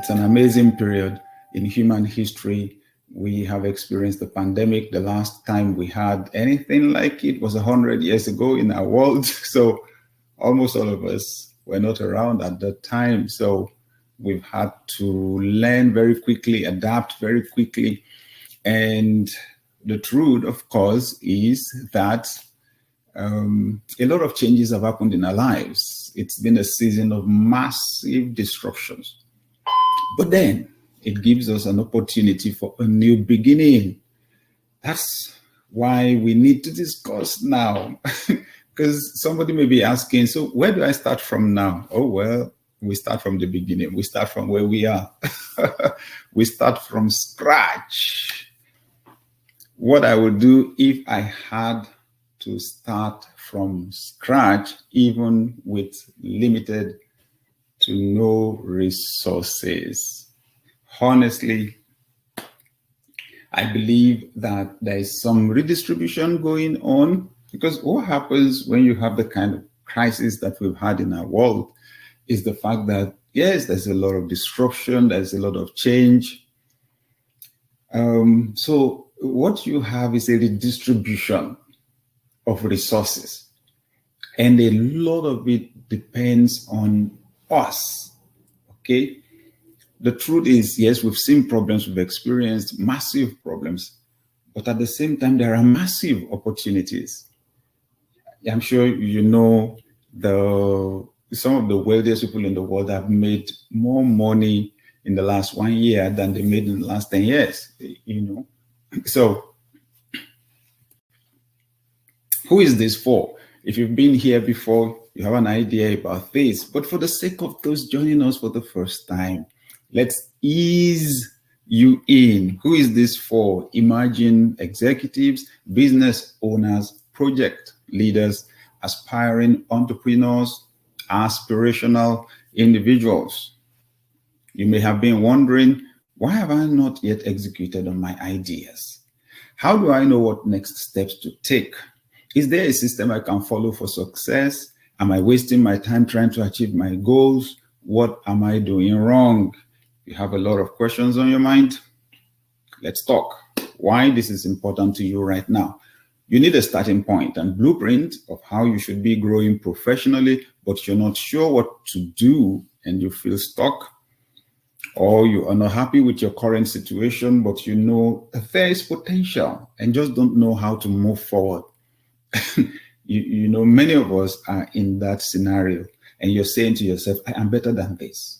It's an amazing period in human history. We have experienced the pandemic. The last time we had anything like it was 100 years ago in our world. So almost all of us were not around at that time. So we've had to learn very quickly, adapt very quickly. And the truth, of course, is that a lot of changes have happened in our lives. It's been a season of massive disruptions. But then it gives us an opportunity for a new beginning. That's why we need to discuss now. Because somebody may be asking, so where do I start from now? Oh, well, we start from the beginning. We start from where we are. We start from scratch. What I would do if I had to start from scratch, even with limited to no resources. Honestly, I believe that there is some redistribution going on, because what happens when you have the kind of crisis that we've had in our world is the fact that, yes, there's a lot of disruption, there's a lot of change. So what you have is a redistribution of resources, and a lot of it depends on us, okay? The truth is, yes, we've seen problems, we've experienced massive problems, but at the same time, there are massive opportunities. I'm sure you know some of the wealthiest people in the world have made more money in the last 1 year than they made in the last 10 years, you know? So who is this for? If you've been here before, you have an idea about this, but for the sake of those joining us for the first time, let's ease you in. Who is this for? Imagine executives, business owners, project leaders, aspiring entrepreneurs, aspirational individuals. You may have been wondering, why have I not yet executed on my ideas? How do I know what next steps to take? Is there a system I can follow for success? Am I wasting my time trying to achieve my goals? What am I doing wrong? You have a lot of questions on your mind. Let's talk. Why this is important to you right now. You need a starting point and blueprint of how you should be growing professionally, but you're not sure what to do and you feel stuck, or you are not happy with your current situation, but you know there is potential and just don't know how to move forward. You know, many of us are in that scenario, and you're saying to yourself, I am better than this.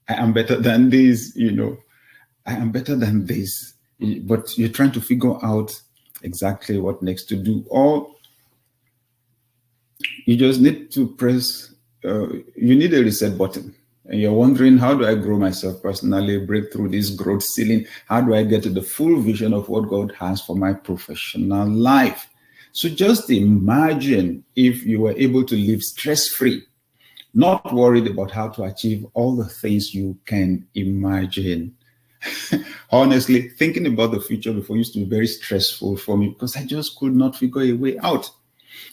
I am better than this, you know, I am better than this. But you're trying to figure out exactly what next to do, or you just need to press, you need a reset button. And you're wondering, how do I grow myself personally, break through this growth ceiling? How do I get to the full vision of what God has for my professional life? So just imagine if you were able to live stress-free, not worried about how to achieve all the things you can imagine. Honestly, thinking about the future before used to be very stressful for me because I just could not figure a way out.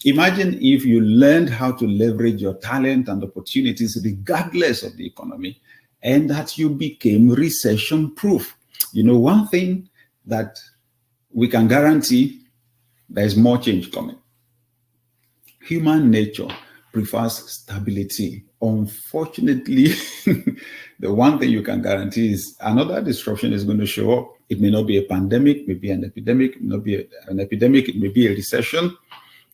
Imagine if you learned how to leverage your talent and opportunities regardless of the economy, and that you became recession-proof. You know, one thing that we can guarantee, there is more change coming. Human nature prefers stability. Unfortunately, the one thing you can guarantee is another disruption is going to show up. It may not be a pandemic, maybe an epidemic, it may not be an epidemic, it may be a recession,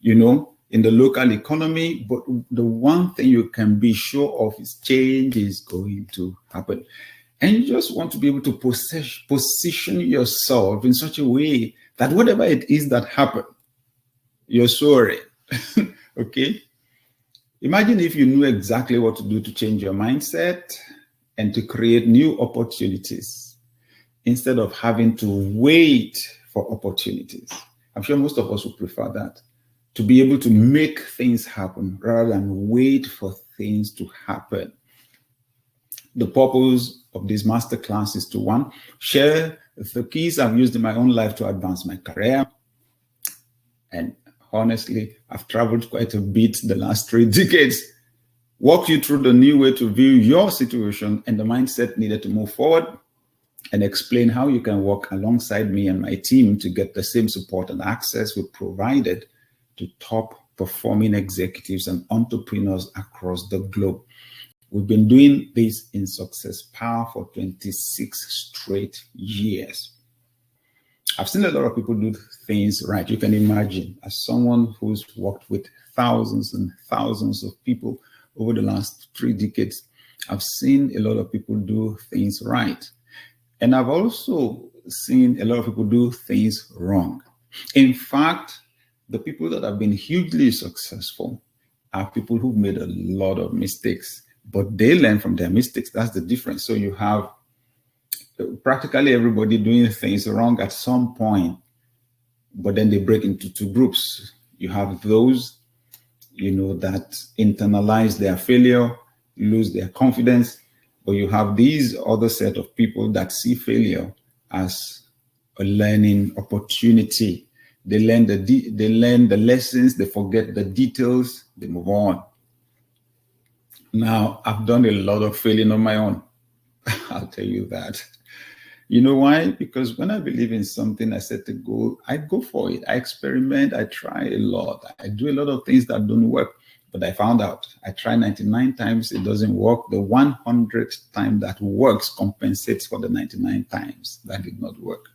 you know, in the local economy. But the one thing you can be sure of is change is going to happen. And you just want to be able to position yourself in such a way that whatever it is that happened, you're sorry. Okay? Imagine if you knew exactly what to do to change your mindset and to create new opportunities instead of having to wait for opportunities. I'm sure most of us would prefer that, to be able to make things happen rather than wait for things to happen. The purpose of this masterclass is to, one, share the keys I've used in my own life to advance my career. And honestly, I've traveled quite a bit the last 3 decades. walk you through the new way to view your situation and the mindset needed to move forward, and explain how you can work alongside me and my team to get the same support and access we provided to top performing executives and entrepreneurs across the globe. We've been doing this in Success Power for 26 straight years. I've seen a lot of people do things right. You can imagine, as someone who's worked with thousands and thousands of people over the last 3 decades, I've seen a lot of people do things right. And I've also seen a lot of people do things wrong. In fact, the people that have been hugely successful are people who've made a lot of mistakes, but they learn from their mistakes. That's the difference. So you have practically everybody doing things wrong at some point, but then they break into 2 groups. You have those, that internalize their failure, lose their confidence, but you have these other set of people that see failure as a learning opportunity. They learn the lessons, they forget the details, they move on. Now, I've done a lot of failing on my own. I'll tell you that. You know why? Because when I believe in something, I set a goal, I go for it. I experiment, I try a lot. I do a lot of things that don't work. But I found out I try 99 times, it doesn't work. The 100th time that works compensates for the 99 times that did not work.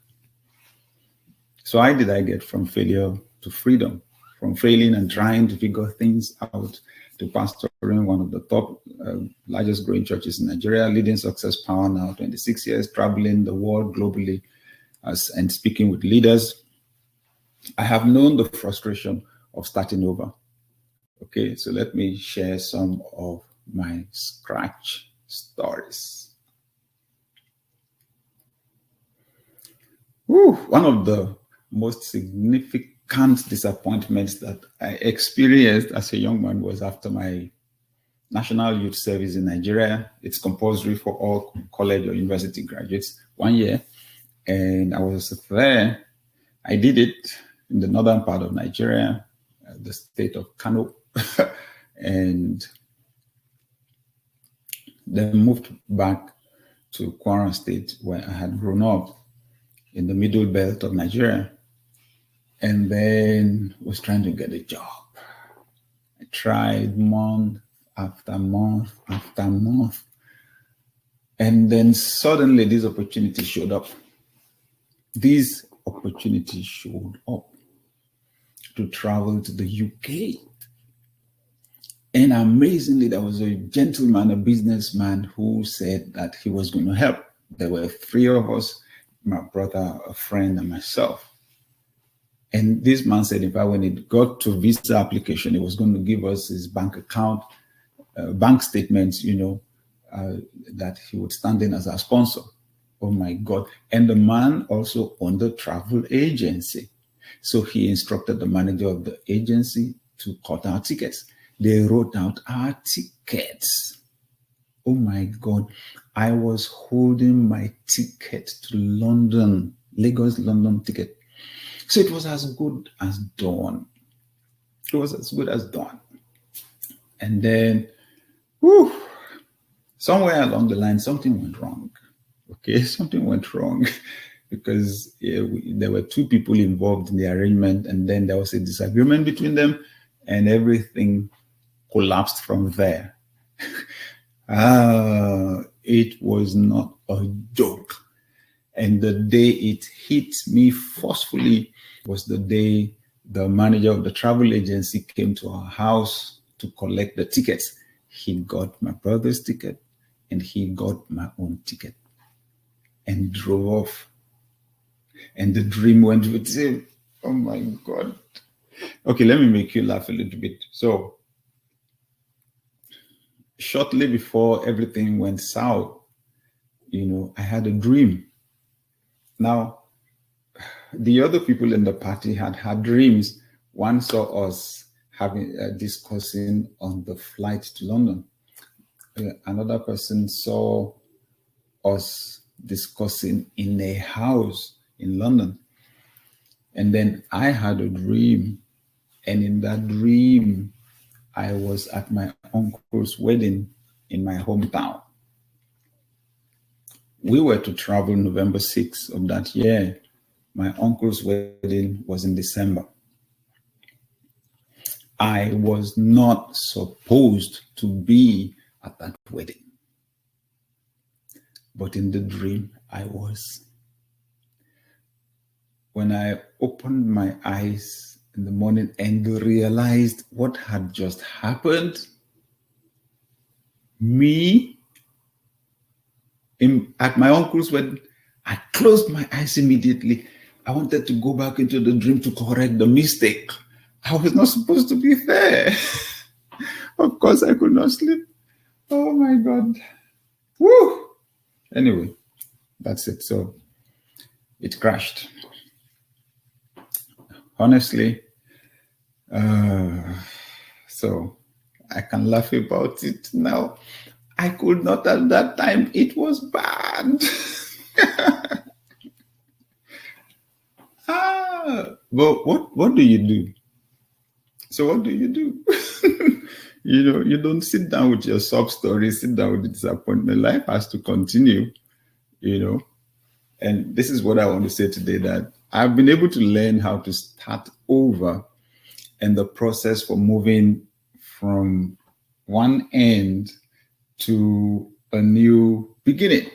So how did I get from failure to freedom? From failing and trying to figure things out to pastoring one of the top largest growing churches in Nigeria, leading Success Power now 26 years, traveling the world globally and speaking with leaders. I have known the frustration of starting over. Okay, so let me share some of my scratch stories. One of the most significant disappointments that I experienced as a young man was after my National Youth Service in Nigeria. It's compulsory for all college or university graduates, 1 year. And I was there. I did it in the northern part of Nigeria, the state of Kano. And then moved back to Kwara State, where I had grown up in the middle belt of Nigeria, and then was trying to get a job. I tried month after month after month, and then suddenly this opportunity showed up. This opportunity showed up to travel to the UK. And amazingly, there was a gentleman, a businessman, who said that he was going to help. There were 3 of us, my brother, a friend, and myself. And this man said, in fact, when it got to visa application, he was going to give us his bank account, bank statements, that he would stand in as our sponsor. Oh my God. And the man also owned a travel agency. So he instructed the manager of the agency to cut our tickets. They wrote out our tickets. Oh my God. I was holding my ticket to London, Lagos, London ticket. So it was as good as done. It was as good as done. And then, somewhere along the line, something went wrong. Okay, something went wrong because there were 2 people involved in the arrangement, and then there was a disagreement between them, and everything collapsed from there. It was not a joke. And the day it hit me forcefully was the day the manager of the travel agency came to our house to collect the tickets. He got my brother's ticket and he got my own ticket and drove off. And the dream went with him. Oh my God. Okay, let me make you laugh a little bit. So, shortly before everything went south, I had a dream. Now, the other people in the party had dreams. One saw us discussing on the flight to London. Another person saw us discussing in a house in London. And then I had a dream. And in that dream, I was at my uncle's wedding in my hometown. We were to travel November 6th of that year. My uncle's wedding was in December. I was not supposed to be at that wedding. But in the dream, I was. When I opened my eyes in the morning and realized what had just happened, at my uncle's wedding, I closed my eyes immediately. I wanted to go back into the dream to correct the mistake. I was not supposed to be there. Of course, I could not sleep. Oh my God. Woo! Anyway, that's it. So it crashed. Honestly, so I can laugh about it now. I could not at that time. It was bad. But what do you do? So what do you do? You don't sit down with your sob story, sit down with the disappointment. Life has to continue, And this is what I want to say today, that I've been able to learn how to start over, and the process for moving from one end to a new beginning.